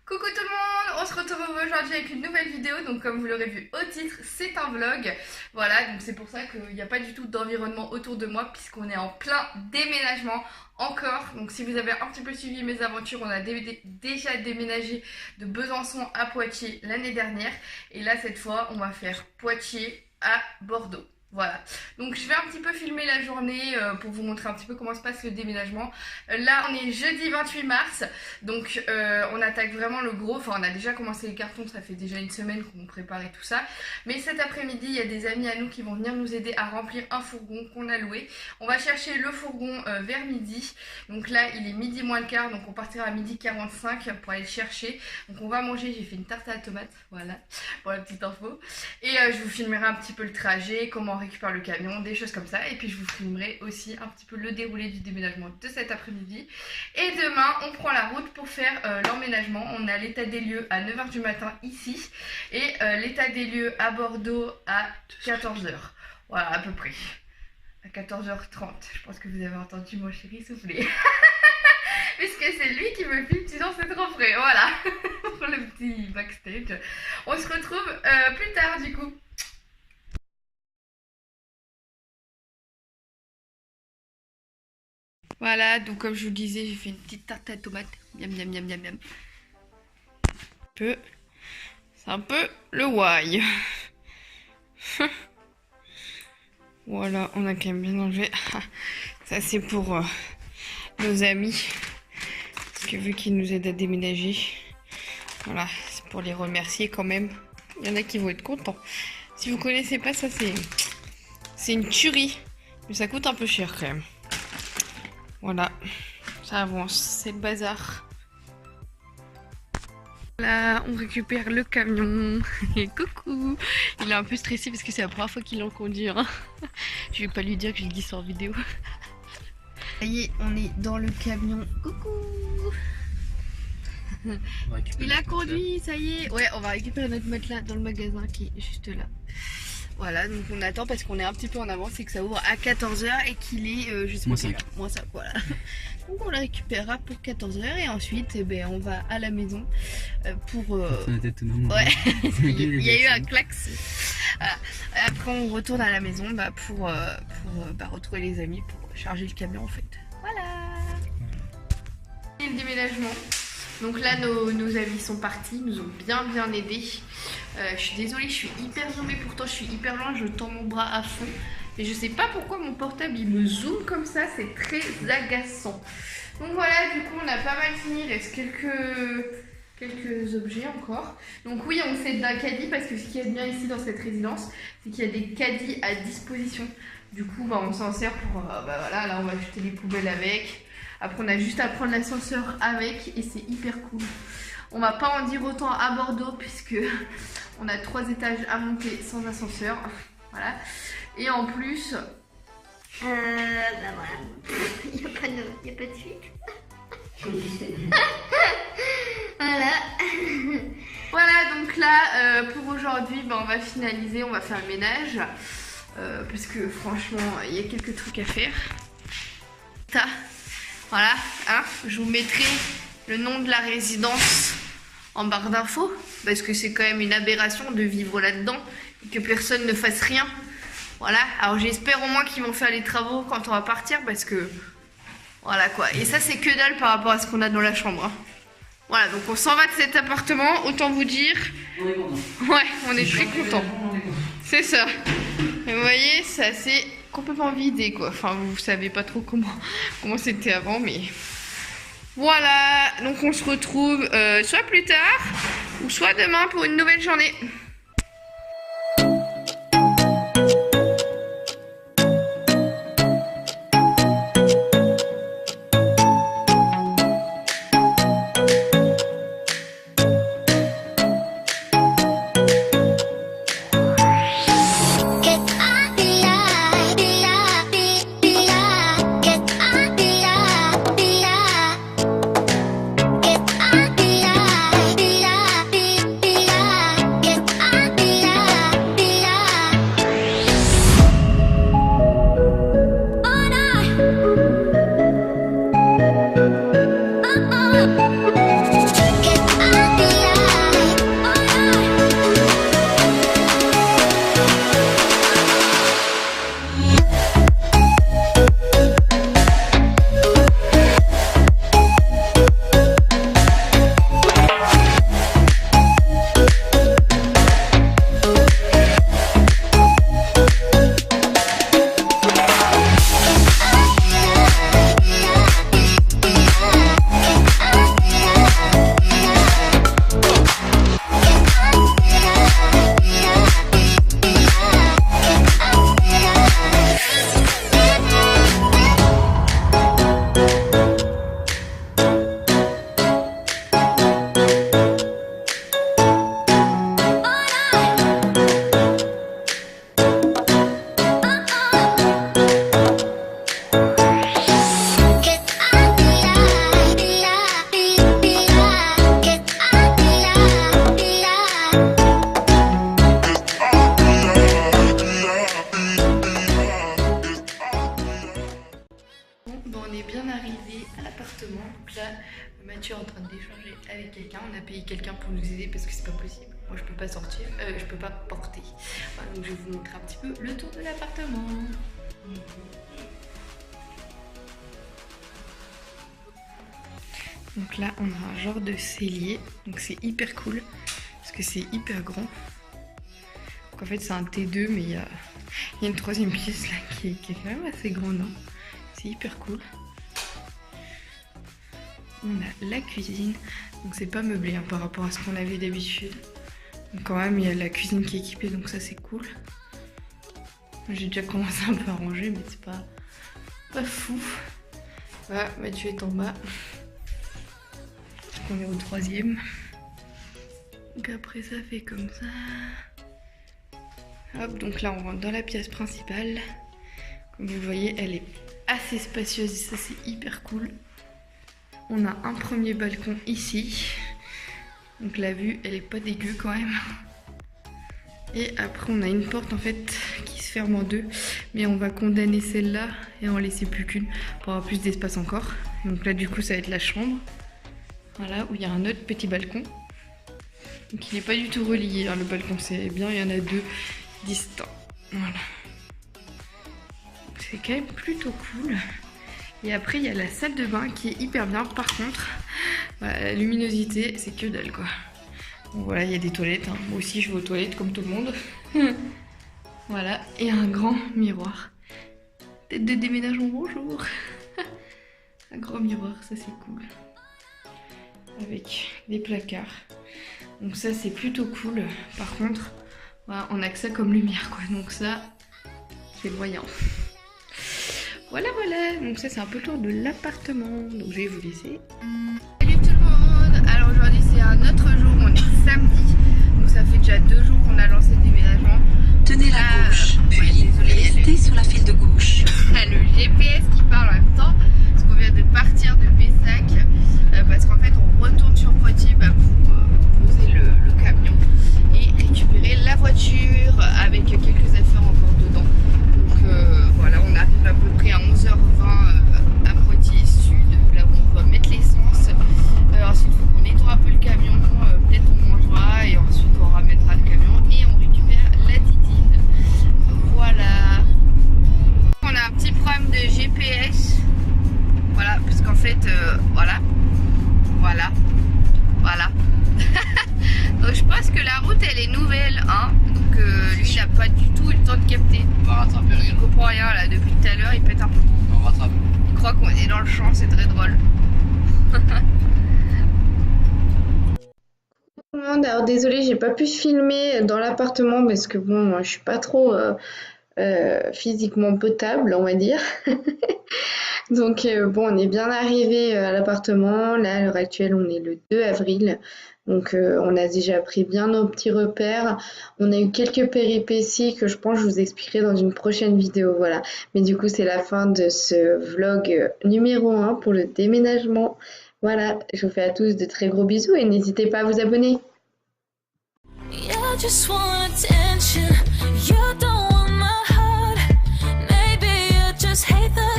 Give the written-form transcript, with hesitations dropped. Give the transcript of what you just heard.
Coucou tout le monde, on se retrouve aujourd'hui avec une nouvelle vidéo. Donc comme vous l'aurez vu au titre, c'est un vlog. Voilà, donc c'est pour ça qu'il n'y a pas du tout d'environnement autour de moi puisqu'on est en plein déménagement encore. Donc si vous avez un petit peu suivi mes aventures, on a déjà déménagé de Besançon à Poitiers l'année dernière. Et là cette fois on va faire Poitiers à Bordeaux. Voilà, donc je vais un petit peu filmer la journée pour vous montrer un petit peu comment se passe le déménagement. Là on est jeudi 28 mars, donc on attaque vraiment le gros. Enfin on a déjà commencé les cartons, ça fait déjà une semaine qu'on préparait tout ça. Mais cet après-midi il y a des amis à nous qui vont venir nous aider à remplir un fourgon qu'on a loué. On va chercher le fourgon vers midi, donc là il est midi moins le quart, donc on partira à midi 45 pour aller le chercher. Donc on va manger, j'ai fait une tarte à la tomate, voilà, pour la petite info. Et je vous filmerai un petit peu le trajet, comment on récupère le camion, des choses comme ça. Et puis je vous filmerai aussi un petit peu le déroulé du déménagement de cet après-midi. Et demain on prend la route pour faire l'emménagement. On a l'état des lieux à 9 h du matin ici et l'état des lieux à Bordeaux à 14 h. Voilà, à peu près à 14 h 30. Je pense que vous avez entendu mon chéri souffler puisque c'est lui qui me filme, sinon c'est trop frais. Voilà pour le petit backstage. On se retrouve plus tard du coup. Voilà, donc comme je vous le disais, j'ai fait une petite tarte à la tomate. Miam miam miam miam miam. C'est un peu le why. Voilà, on a quand même bien enlevé. Ça c'est pour nos amis. Parce que vu qu'ils nous aident à déménager. Voilà, c'est pour les remercier quand même. Il y en a qui vont être contents. Si vous connaissez pas ça, c'est une tuerie. Mais ça coûte un peu cher quand même. Voilà, ça avance, c'est le bazar. Là, on récupère le camion. Et coucou. Il est un peu stressé parce que c'est la première fois qu'il en conduit. Hein. Je vais pas lui dire que je le dis sur vidéo. Ça y est, on est dans le camion. Coucou. Il a conduit, ça y est. Ouais, on va récupérer notre matelas dans le magasin qui est juste là. Voilà, donc on attend parce qu'on est un petit peu en avance, c'est que ça ouvre à 14 h et qu'il est, je sais pas, moins 5, voilà. Donc on la récupérera pour 14 h et ensuite, eh ben, on va à la maison pour... Ouais, il y a eu un klax. Voilà. Après on retourne à la maison pour retrouver les amis pour charger le camion en fait. Voilà. Et le déménagement. Donc là nos amis sont partis, nous ont bien aidés. Je suis désolée, je suis hyper zoomée, pourtant je suis hyper loin, je tends mon bras à fond. Mais je sais pas pourquoi mon portable il me zoome comme ça, c'est très agaçant. Donc voilà, du coup on a pas mal fini, il reste quelques objets encore. Donc oui, on fait d'un caddie parce que ce qu'il y a de bien ici dans cette résidence, c'est qu'il y a des caddies à disposition. Du coup on s'en sert pour, voilà, là on va jeter les poubelles avec. Après on a juste à prendre l'ascenseur avec et c'est hyper cool. On va pas en dire autant à Bordeaux puisque on a 3 étages à monter sans ascenseur. Voilà. Et en plus... voilà. Il n'y a pas de suite. Voilà. Voilà, donc là, pour aujourd'hui, on va finaliser, on va faire le ménage. Parce que franchement, il y a quelques trucs à faire. Voilà, hein, je vous mettrai le nom de la résidence en barre d'infos, parce que c'est quand même une aberration de vivre là-dedans et que personne ne fasse rien. Voilà, alors j'espère au moins qu'ils vont faire les travaux quand on va partir, parce que voilà quoi. Et ça c'est que dalle par rapport à ce qu'on a dans la chambre. Hein. Voilà, donc on s'en va de cet appartement, autant vous dire. On est content. Ouais, on est très content. C'est ça. Et vous voyez, ça c'est complètement vidé quoi. Enfin, vous savez pas trop comment c'était avant, mais... Voilà, donc on se retrouve soit plus tard ou soit demain pour une nouvelle journée. quelqu'un, on a payé quelqu'un pour nous aider parce que c'est pas possible. Moi je peux pas sortir, je peux pas porter. Voilà, donc je vais vous montrer un petit peu le tour de l'appartement. Donc là on a un genre de cellier, donc c'est hyper cool parce que c'est hyper grand. Donc en fait c'est un T2 mais il y a une troisième pièce là qui est quand même assez grande, hein. C'est hyper cool. On a la cuisine, donc c'est pas meublé hein, par rapport à ce qu'on avait d'habitude. Donc quand même il y a la cuisine qui est équipée, donc ça c'est cool. J'ai déjà commencé un peu à ranger mais c'est pas fou. Voilà, Mathieu est en bas. On est au troisième. Donc après ça fait comme ça. Hop, donc là on rentre dans la pièce principale. Comme vous le voyez, elle est assez spacieuse et ça c'est hyper cool. On a un premier balcon ici. Donc la vue elle est pas dégueu quand même. Et après on a une porte en fait qui se ferme en deux. Mais on va condamner celle-là et en laisser plus qu'une pour avoir plus d'espace encore. Donc là du coup ça va être la chambre. Voilà, où il y a un autre petit balcon. Donc il n'est pas du tout relié, hein, le balcon c'est bien, il y en a deux distincts. Voilà. C'est quand même plutôt cool. Et après il y a la salle de bain qui est hyper bien. Par contre, voilà, la luminosité c'est que dalle quoi. Donc voilà, il y a des toilettes, hein. Moi aussi je vais aux toilettes comme tout le monde. Voilà, et un grand miroir. Tête de déménagement, bonjour. Un grand miroir, ça c'est cool. Avec des placards. Donc ça c'est plutôt cool. Par contre, voilà, on a que ça comme lumière quoi. Donc ça, c'est voyant. Voilà, donc ça c'est un peu le tour de l'appartement. Donc je vais vous laisser. Salut tout le monde. Alors aujourd'hui c'est un autre jour, on est samedi. Donc ça fait déjà 2 jours qu'on a lancé le déménagement. Tenez la gauche, puis restez sur la file de gauche. Le GPS qui parle en même temps, parce qu'on vient de partir de Pessac, parce qu'en fait on retourne sur Poitiers pour poser le camion et récupérer la voiture avec quelques affaires encore dedans. Donc voilà, on arrive à peu près à 11h20 à Poitiers Sud, là où on doit mettre l'essence. Ensuite il faut qu'on nettoie un peu le camion, peut-être on mangera et ensuite on ramènera le camion et on récupère la titine. Voilà. On a un petit problème de GPS. Voilà, puisqu'en fait, voilà. Donc je pense que la route elle est nouvelle, hein. Donc lui il n'a pas du tout eu le temps de capter. On va rattraper rien. Il comprend rien là, depuis tout à l'heure il pète un peu. On rattrape. Il croit qu'on est dans le champ, c'est très drôle. Alors désolée, j'ai pas pu filmer dans l'appartement parce que bon, je suis pas trop physiquement potable, on va dire. Donc bon, on est bien arrivé à l'appartement. Là, à l'heure actuelle, on est le 2 avril. Donc on a déjà pris bien nos petits repères. On a eu quelques péripéties que je pense que je vous expliquerai dans une prochaine vidéo. Voilà. Mais du coup, c'est la fin de ce vlog numéro 1 pour le déménagement. Voilà, je vous fais à tous de très gros bisous et n'hésitez pas à vous abonner. You just want attention. You don't want my heart. Maybe you just hate the